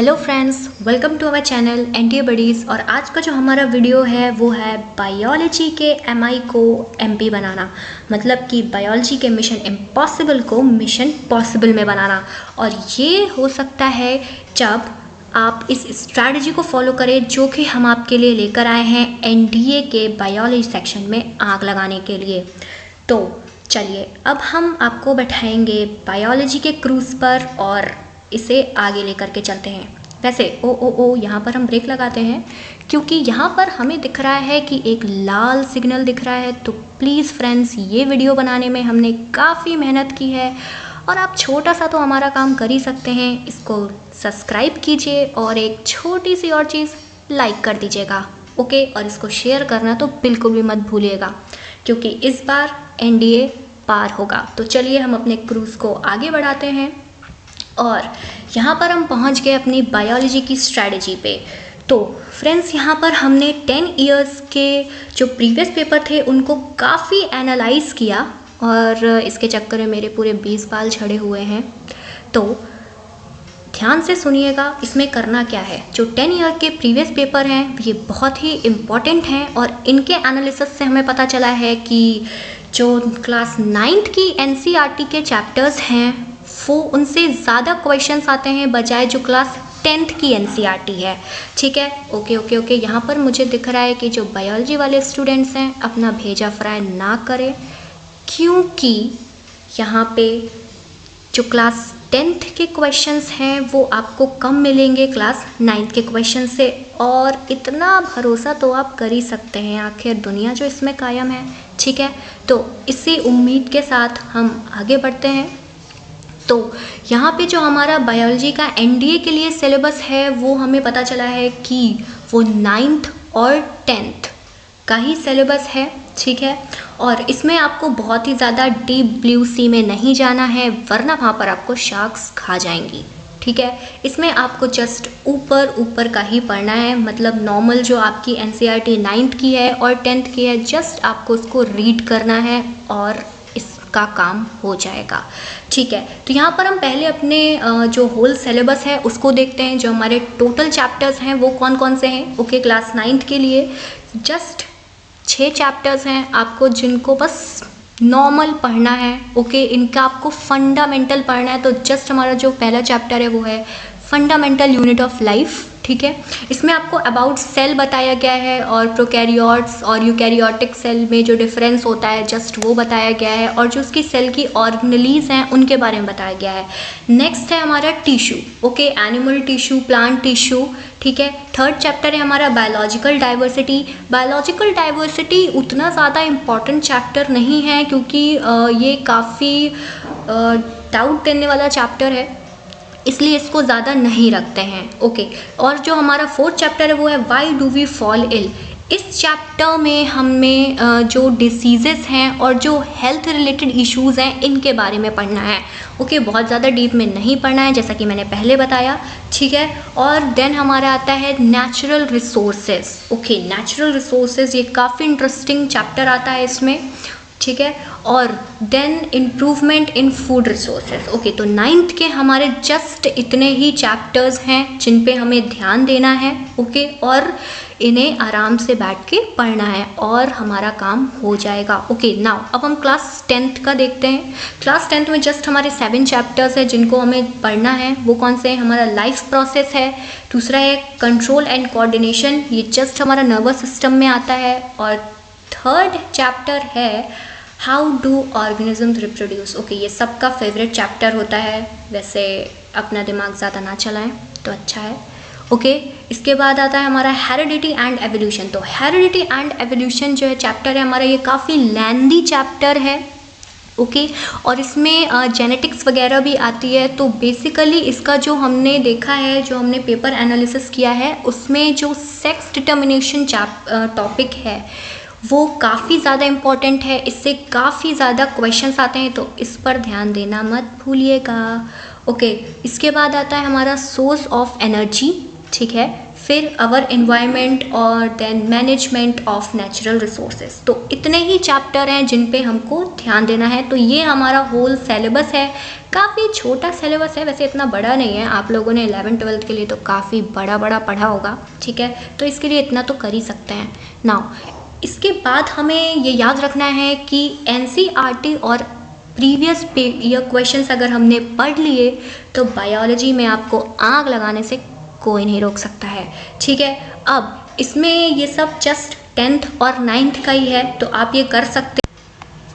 Hello friends, welcome to our channel NTA buddies. और आज का जो हमारा वीडियो है वो है बायोलॉजी के एमआई को एमपी बनाना, मतलब कि बायोलॉजी के मिशन इम्पॉसिबल को मिशन पॉसिबल में बनाना। और ये हो सकता है जब आप इस स्ट्रैटेजी को फॉलो करें जो कि हम आपके लिए लेकर आए हैं एनडीए के बायोलॉजी सेक्शन में आग लगाने के लिए। तो चलिए अब हम आपको बैठाएंगे बायोलॉजी के क्रूज़ पर और इसे आगे लेकर के चलते हैं। वैसे ओ यहाँ पर हम ब्रेक लगाते हैं क्योंकि यहाँ पर हमें दिख रहा है कि एक लाल सिग्नल दिख रहा है। तो प्लीज़ फ्रेंड्स, ये वीडियो बनाने में हमने काफ़ी मेहनत की है और आप छोटा सा तो हमारा काम कर ही सकते हैं। इसको सब्सक्राइब कीजिए और एक छोटी सी और चीज़ लाइक कर दीजिएगा, ओके। और इसको शेयर करना तो बिल्कुल भी मत भूलिएगा क्योंकि इस बार एनडीए पार होगा। तो चलिए हम अपने क्रूज़ को आगे बढ़ाते हैं और यहाँ पर हम पहुँच गए अपनी बायोलॉजी की स्ट्रैटेजी पे। तो फ्रेंड्स, यहाँ पर हमने 10 इयर्स के जो प्रीवियस पेपर थे उनको काफ़ी एनालाइज किया और इसके चक्कर में मेरे पूरे 20 बाल झड़े हुए हैं। तो ध्यान से सुनिएगा इसमें करना क्या है। जो 10 ईयर के प्रीवियस पेपर हैं ये बहुत ही इम्पॉर्टेंट हैं और इनके एनालिसिस से हमें पता चला है कि जो क्लास 9th की एनसीईआरटी के चैप्टर्स हैं वो उनसे ज़्यादा क्वेश्चंस आते हैं बजाय जो क्लास 10th की एनसीईआरटी है। ठीक है, ओके। यहाँ पर मुझे दिख रहा है कि जो बायोलॉजी वाले स्टूडेंट्स हैं अपना भेजा फ्राई ना करें क्योंकि यहाँ पे जो क्लास 10th के क्वेश्चंस हैं वो आपको कम मिलेंगे क्लास 9th के क्वेश्चन से। और इतना भरोसा तो आप कर ही सकते हैं, आखिर दुनिया जो इसमें कायम है। ठीक है, तो इसी उम्मीद के साथ हम आगे बढ़ते हैं। तो यहाँ पे जो हमारा बायोलॉजी का एनडीए के लिए सिलेबस है वो हमें पता चला है कि वो 9th और 10th का ही सिलेबस है। ठीक है, और इसमें आपको बहुत ही ज़्यादा डीप ब्लू सी में नहीं जाना है वरना वहाँ पर आपको शार्क्स खा जाएंगी। ठीक है, इसमें आपको जस्ट ऊपर का ही पढ़ना है, मतलब नॉर्मल जो आपकी एनसीईआरटी 9th की है और 10th की है, जस्ट आपको उसको रीड करना है और का काम हो जाएगा। ठीक है, तो यहाँ पर हम पहले अपने जो होल सिलेबस है उसको देखते हैं। जो हमारे टोटल चैप्टर्स हैं वो कौन कौन से हैं। ओके, क्लास 9th के लिए जस्ट 6 चैप्टर्स हैं आपको जिनको बस नॉर्मल पढ़ना है। ओके, इनका आपको फंडामेंटल पढ़ना है। तो जस्ट हमारा जो पहला चैप्टर है वो है फंडामेंटल यूनिट ऑफ लाइफ। ठीक है, इसमें आपको अबाउट सेल बताया गया है और प्रोकैरियोट्स और यूकैरियोटिक सेल में जो डिफरेंस होता है जस्ट वो बताया गया है और जो उसकी सेल की ऑर्गेनेलीज हैं उनके बारे में बताया गया है। नेक्स्ट है हमारा tissue. Okay, animal tissue, plant tissue. ठीक है, थर्ड चैप्टर है हमारा बायोलॉजिकल डाइवर्सिटी। बायोलॉजिकल डाइवर्सिटी उतना ज़्यादा इम्पॉर्टेंट चैप्टर नहीं है क्योंकि ये काफ़ी डाउट देने वाला चैप्टर है, इसलिए इसको ज़्यादा नहीं रखते हैं। ओके, और जो हमारा फोर्थ चैप्टर है वो है why do we fall ill. इस चैप्टर में हमें जो डिसीज़ेस हैं और जो हेल्थ रिलेटेड इश्यूज़ हैं इनके बारे में पढ़ना है। ओके, बहुत ज़्यादा डीप में नहीं पढ़ना है जैसा कि मैंने पहले बताया। ठीक है, और देन हमारा आता है natural resources. Okay, natural resources ये काफ़ी इंटरेस्टिंग चैप्टर आता है इसमें। ठीक है, और then improvement in food resources. Okay, तो 9th के हमारे जस्ट इतने ही चैप्टर्स हैं जिन पे हमें ध्यान देना है। ओके, और इन्हें आराम से बैठ के पढ़ना है और हमारा काम हो जाएगा। ओके, नाउ अब हम क्लास 10th का देखते हैं। क्लास 10th में जस्ट हमारे 7 चैप्टर्स हैं जिनको हमें पढ़ना है। वो कौन से हैं? हमारा लाइफ प्रोसेस है, दूसरा है कंट्रोल एंड कोऑर्डिनेशन, ये जस्ट हमारा नर्वस सिस्टम में आता है, और थर्ड चैप्टर है how do organisms reproduce. Okay, ये सबका फेवरेट चैप्टर होता है, वैसे अपना दिमाग ज़्यादा ना चलाएं तो अच्छा है। ओके, इसके बाद आता है हमारा हेरिडिटी एंड एवोल्यूशन। तो हेरिडिटी एंड एवोल्यूशन जो है चैप्टर है हमारा, ये काफ़ी लेंदी चैप्टर है। ओके, और इसमें जेनेटिक्स वगैरह भी आती है। तो बेसिकली इसका जो हमने देखा है, जो हमने पेपर एनालिसिस किया है, उसमें जो सेक्स डिटर्मिनेशन टॉपिक है वो काफ़ी ज़्यादा इम्पॉर्टेंट है। इससे काफ़ी ज़्यादा क्वेश्चंस आते हैं तो इस पर ध्यान देना मत भूलिएगा। ओके, इसके बाद आता है हमारा सोर्स ऑफ एनर्जी। ठीक है, फिर अवर एनवायरनमेंट और then management of natural resources. तो इतने ही चैप्टर हैं जिन पे हमको ध्यान देना है। तो ये हमारा होल सिलेबस है। काफ़ी छोटा सिलेबस है, वैसे इतना बड़ा नहीं है। आप लोगों ने 11th-12th के लिए तो काफ़ी बड़ा पढ़ा होगा, ठीक है, तो इसके लिए इतना तो कर ही सकते हैं। नाउ इसके बाद हमें ये याद रखना है कि NCERT और प्रीवियस ईयर क्वेश्चंस अगर हमने पढ़ लिए तो बायोलॉजी में आपको आग लगाने से कोई नहीं रोक सकता है, ठीक है। अब इसमें ये सब जस्ट 10th और 9th का ही है, तो आप ये कर सकते।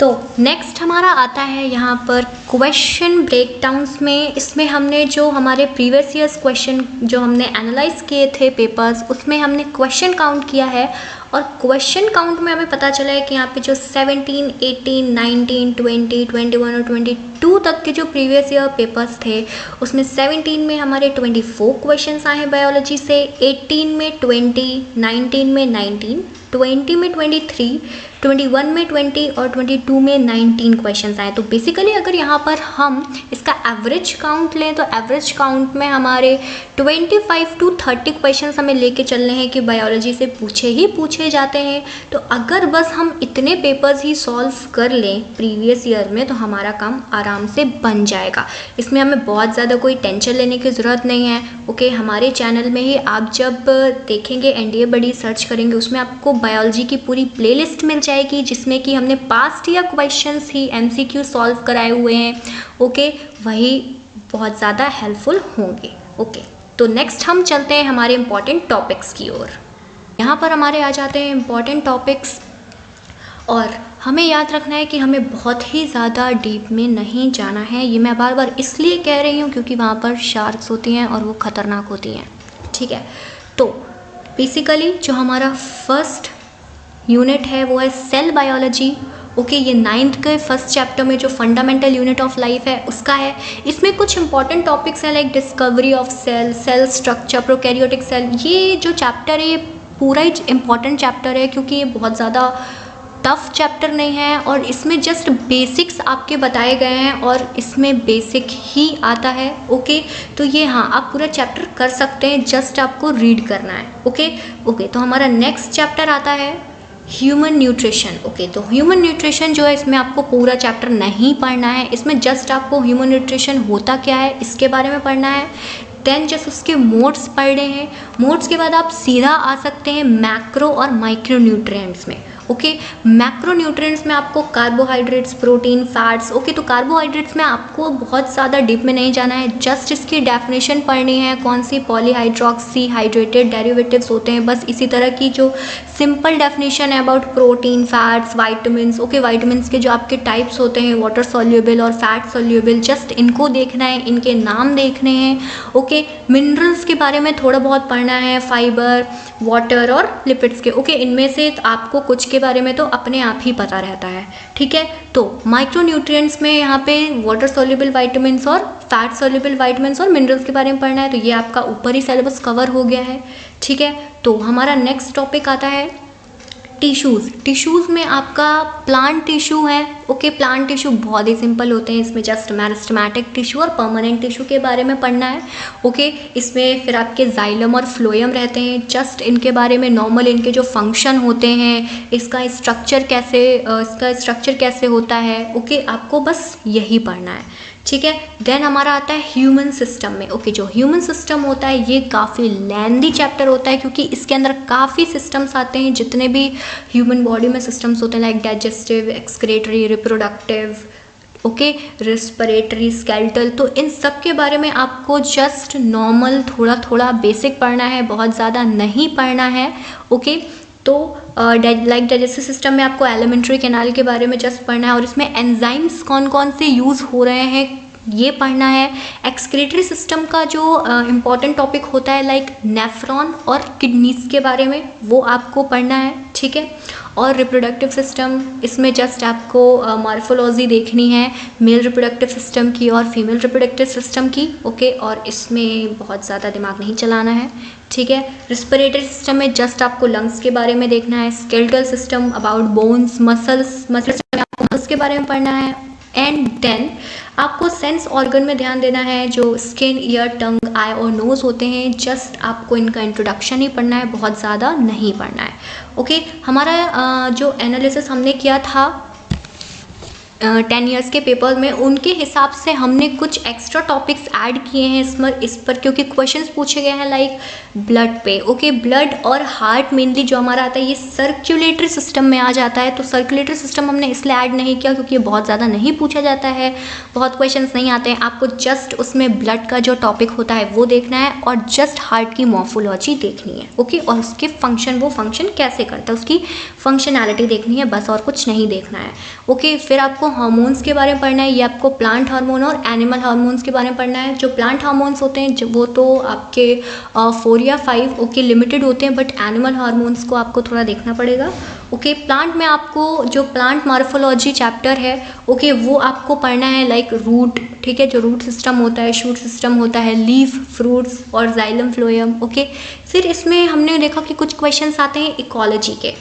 तो नेक्स्ट हमारा आता है यहाँ पर क्वेश्चन ब्रेकडाउन्स में। इसमें हमने जो हमारे प्रीवियस ईयर्स क्वेश्चन जो हमने एनालाइज किए थे पेपर्स, उसमें हमने क्वेश्चन काउंट किया है और क्वेश्चन काउंट में हमें पता चला है कि यहाँ पे जो 17, 18, 19, 20, 21 और 22 तक के जो प्रीवियस ईयर पेपर्स थे उसमें 17 में हमारे 24 क्वेश्चंस आए हैं बायोलॉजी से, 18 में 20, 19 में 19, 20 में 23, 21 में 20 और 22 में 19 क्वेश्चंस आए। तो बेसिकली अगर यहाँ पर हम इसका एवरेज काउंट लें तो एवरेज काउंट में हमारे 25 to 30 क्वेश्चंस हमें लेके चलने हैं कि बायोलॉजी से पूछे जाते हैं। तो अगर बस हम इतने पेपर्स ही सॉल्व कर लें प्रीवियस ईयर में तो हमारा काम आराम से बन जाएगा। इसमें हमें बहुत ज़्यादा कोई टेंशन लेने की ज़रूरत नहीं है। ओके, हमारे चैनल में ही आप जब देखेंगे NDA बडी सर्च करेंगे उसमें आपको बायोलॉजी की पूरी प्लेलिस्ट मिल जाएगी जिसमें कि हमने पास्ट ईयर क्वेश्चंस ही MCQ सॉल्व कराए हुए हैं। ओके, वही बहुत ज़्यादा हेल्पफुल होंगे। ओके, तो नेक्स्ट हम चलते हैं हमारे इम्पॉर्टेंट टॉपिक्स की ओर। यहाँ पर हमारे आ जाते हैं इम्पॉर्टेंट टॉपिक्स और हमें याद रखना है कि हमें बहुत ही ज़्यादा डीप में नहीं जाना है। ये मैं बार बार इसलिए कह रही हूँ क्योंकि वहाँ पर शार्क्स होती हैं और वो ख़तरनाक होती हैं, ठीक है। तो बेसिकली जो हमारा फर्स्ट यूनिट है वो है सेल बायोलॉजी। ओके, ये 9th के फर्स्ट चैप्टर में जो फंडामेंटल यूनिट ऑफ लाइफ है उसका है। इसमें कुछ इंपॉर्टेंट टॉपिक्स हैं like discovery of cell, cell structure, prokaryotic cell. ये जो चैप्टर है ये पूरा ही इम्पॉर्टेंट चैप्टर है क्योंकि ये बहुत ज़्यादा टफ चैप्टर नहीं है और इसमें जस्ट बेसिक्स आपके बताए गए हैं और इसमें बेसिक ही आता है। ओके, तो ये हाँ आप पूरा चैप्टर कर सकते हैं, जस्ट आपको रीड करना है। ओके, तो हमारा नेक्स्ट चैप्टर आता है ह्यूमन न्यूट्रिशन। ओके, तो ह्यूमन न्यूट्रिशन जो है इसमें आपको पूरा चैप्टर नहीं पढ़ना है, इसमें जस्ट आपको ह्यूमन न्यूट्रिशन होता क्या है इसके बारे में पढ़ना है। देन जस्ट उसके मोड्स पढ़ने हैं। मोड्स के बाद आप सीधा आ सकते हैं मैक्रो और माइक्रो न्यूट्रिएंट्स में। ओके, मैक्रो न्यूट्रिएंट्स में आपको कार्बोहाइड्रेट्स, प्रोटीन, फैट्स। ओके, तो कार्बोहाइड्रेट्स में आपको बहुत ज़्यादा डीप में नहीं जाना है, जस्ट इसकी डेफिनेशन पढ़नी है, कौन सी पॉलीहाइड्रोक्सी हाइड्रेटेड डेरिवेटिव्स होते हैं, बस इसी तरह की जो सिंपल डेफिनेशन है about protein, fats, vitamins. Okay, vitamins के जो आपके टाइप्स होते हैं वाटर सॉल्युबल और फैट सॉल्युबल, जस्ट इनको देखना है, इनके नाम देखने हैं। ओके, मिनरल्स के बारे में थोड़ा बहुत पढ़ना है, फाइबर, वाटर और लिपिड्स के। ओके, इनमें से आपको कुछ के बारे में तो अपने आप ही पता रहता है, ठीक है। तो माइक्रो न्यूट्रिएंट्स में यहाँ पे वाटर सॉल्युबल वाइटामिन्स और फैट सॉल्युबल वाइटामिन्स और मिनरल्स के बारे में पढ़ना है। तो ये आपका ऊपर ही सिलेबस कवर हो गया है, ठीक है। तो हमारा नेक्स्ट टॉपिक आता है टिश्यूज़। टिश्यूज़ में आपका प्लांट टिश्यू है। ओके, प्लांट टिश्यू बहुत ही सिंपल होते हैं, इसमें जस्ट मेरिस्टेमेटिक टिश्यू और परमानेंट टिश्यू के बारे में पढ़ना है। ओके, इसमें फिर आपके जाइलम और फ्लोएम रहते हैं, जस्ट इनके बारे में नॉर्मल इनके जो फंक्शन होते हैं, इसका स्ट्रक्चर कैसे होता है। ओके, आपको बस यही पढ़ना है, ठीक है। देन हमारा आता है ह्यूमन सिस्टम में। ओके, जो ह्यूमन सिस्टम होता है ये काफ़ी लेंदी चैप्टर होता है क्योंकि इसके अंदर काफ़ी सिस्टम्स आते हैं, जितने भी ह्यूमन बॉडी में सिस्टम्स होते हैं like digestive, excretory, reproductive, okay, respiratory, skeletal. तो इन सब के बारे में आपको जस्ट नॉर्मल थोड़ा थोड़ा बेसिक पढ़ना है, बहुत ज़्यादा नहीं पढ़ना है। ओके, तो लाइक डाइजेस्टिव सिस्टम में आपको एलिमेंट्री कैनाल के बारे में जस्ट पढ़ना है और इसमें एंजाइम्स कौन कौन से यूज़ हो रहे हैं ये पढ़ना है। एक्सक्रीटरी सिस्टम का जो इम्पॉर्टेंट टॉपिक होता है लाइक नेफ्रॉन और किडनीज के बारे में वो आपको पढ़ना है, ठीक है। और रिप्रोडक्टिव सिस्टम, इसमें जस्ट आपको मॉर्फोलॉजी देखनी है मेल रिप्रोडक्टिव सिस्टम की और फीमेल रिप्रोडक्टिव सिस्टम की। ओके, और इसमें बहुत ज़्यादा दिमाग नहीं चलाना है, ठीक है। रिस्पिरेटरी सिस्टम में जस्ट आपको लंग्स के बारे में देखना है। Skeletal system about bones, muscles में आपको मसल्स के बारे में पढ़ना है। एंड देन आपको सेंस ऑर्गन में ध्यान देना है, जो स्किन, ईयर, टंग, आई और नोज़ होते हैं। जस्ट आपको इनका इंट्रोडक्शन ही पढ़ना है, बहुत ज़्यादा नहीं पढ़ना है। ओके, हमारा जो एनालिसिस हमने किया था 10 ईयर्स के पेपर में, उनके हिसाब से हमने कुछ एक्स्ट्रा टॉपिक्स ऐड किए हैं इस पर क्योंकि क्वेश्चंस पूछे गए हैं लाइक ब्लड पे। ओके, ब्लड और हार्ट मेनली जो हमारा आता है ये सर्कुलेटरी सिस्टम में आ जाता है, तो सर्कुलेटरी सिस्टम हमने इसलिए ऐड नहीं किया क्योंकि ये बहुत ज़्यादा नहीं पूछा जाता है, बहुत क्वेश्चंस नहीं आते हैं। आपको जस्ट उसमें ब्लड का जो टॉपिक होता है वो देखना है और जस्ट हार्ट की मॉर्फोलॉजी देखनी है। ओके, और उसके फंक्शन, वो फंक्शन कैसे करता है उसकी फंक्शनैलिटी देखनी है, बस और कुछ नहीं देखना है। ओके, फिर आपको हार्मोन्स के बारे में पढ़ना है। ये आपको प्लांट हार्मोन और एनिमल हार्मोन्स के बारे में पढ़ना है। जो प्लांट हार्मोन्स होते हैं वो तो आपके 4 या 5 ओके लिमिटेड होते हैं, बट एनिमल हार्मोन्स को आपको थोड़ा देखना पड़ेगा। ओके, प्लांट में आपको जो प्लांट मॉर्फोलॉजी चैप्टर है, ओके, वो आपको पढ़ना है लाइक रूट, ठीक है, जो रूट सिस्टम होता है, शूट सिस्टम होता है, लीफ, फ्रूट्स और जाइलम फ्लोएम। ओके, फिर इसमें हमने देखा कि कुछ क्वेश्चंस आते हैं इकोलॉजी के,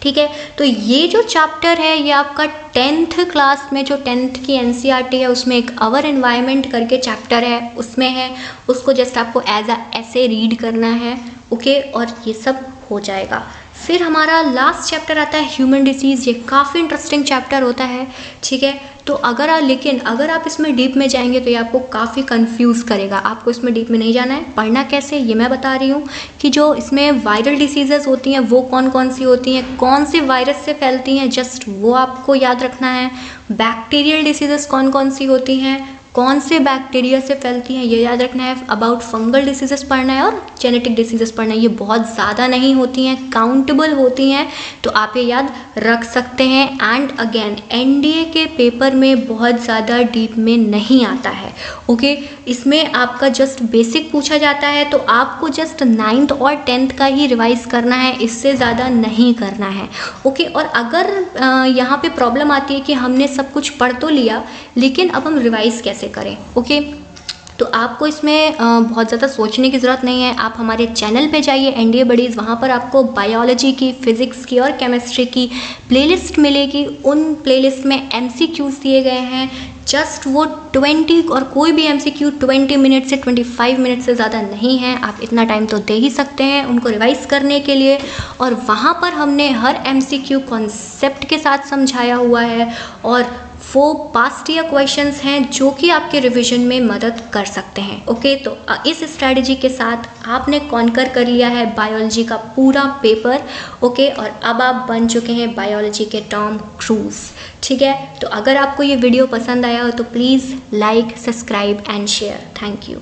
ठीक है। तो ये जो चैप्टर है ये आपका 10th क्लास में, जो 10th की एनसीईआरटी है उसमें एक अवर एनवायरनमेंट करके चैप्टर है, उसमें है, उसको जस्ट आपको एज अ ऐसे रीड करना है। ओके, और ये सब हो जाएगा। फिर हमारा लास्ट चैप्टर आता है ह्यूमन डिसीज़। ये काफ़ी इंटरेस्टिंग चैप्टर होता है, ठीक है। तो लेकिन अगर आप इसमें डीप में जाएंगे तो ये आपको काफ़ी कंफ्यूज करेगा। आपको इसमें डीप में नहीं जाना है। पढ़ना कैसे, ये मैं बता रही हूँ कि जो इसमें वायरल डिसीजेस होती हैं वो कौन कौन सी होती हैं, कौन से वायरस से फैलती हैं, जस्ट वो आपको याद रखना है। बैक्टीरियल डिसीजेस कौन कौन सी होती हैं, कौन से बैक्टीरिया से फैलती हैं, ये याद रखना है। अबाउट फंगल डिसीजेस पढ़ना है और जेनेटिक डिसीजेस पढ़ना है। ये बहुत ज़्यादा नहीं होती हैं, काउंटेबल होती हैं, तो आप ये याद रख सकते हैं। एंड अगेन एनडीए के पेपर में बहुत ज़्यादा डीप में नहीं आता है। ओके, इसमें आपका जस्ट बेसिक पूछा जाता है, तो आपको जस्ट 9th और 10th का ही रिवाइज करना है, इससे ज़्यादा नहीं करना है। ओके, और अगर यहाँ पे प्रॉब्लम आती है कि हमने सब कुछ पढ़ तो लिया लेकिन अब हम रिवाइज कैसे करें, ओके, तो आपको इसमें बहुत ज़्यादा सोचने की ज़रूरत नहीं है। आप हमारे चैनल पे जाइए एनडीए बडीज़, वहाँ पर आपको बायोलॉजी की, फिज़िक्स की और केमिस्ट्री की प्लेलिस्ट मिलेगी। उन प्लेलिस्ट में एमसीक्यूज़ दिए गए हैं, जस्ट वो 20 और कोई भी एमसीक्यू 20 मिनट से 25 मिनट से ज़्यादा नहीं है। आप इतना टाइम तो दे ही सकते हैं उनको रिवाइज़ करने के लिए। और वहाँ पर हमने हर एमसीक्यू कॉन्सेप्ट के साथ समझाया हुआ है और वो पास्ट ईयर क्वेश्चंस हैं जो कि आपके रिवीजन में मदद कर सकते हैं। ओके, तो इस स्ट्रैटेजी के साथ आपने कॉन्कर कर लिया है बायोलॉजी का पूरा पेपर। ओके, और अब आप बन चुके हैं बायोलॉजी के टॉम क्रूज, ठीक है। तो अगर आपको ये वीडियो पसंद आया हो तो please like, subscribe and share. Thank you.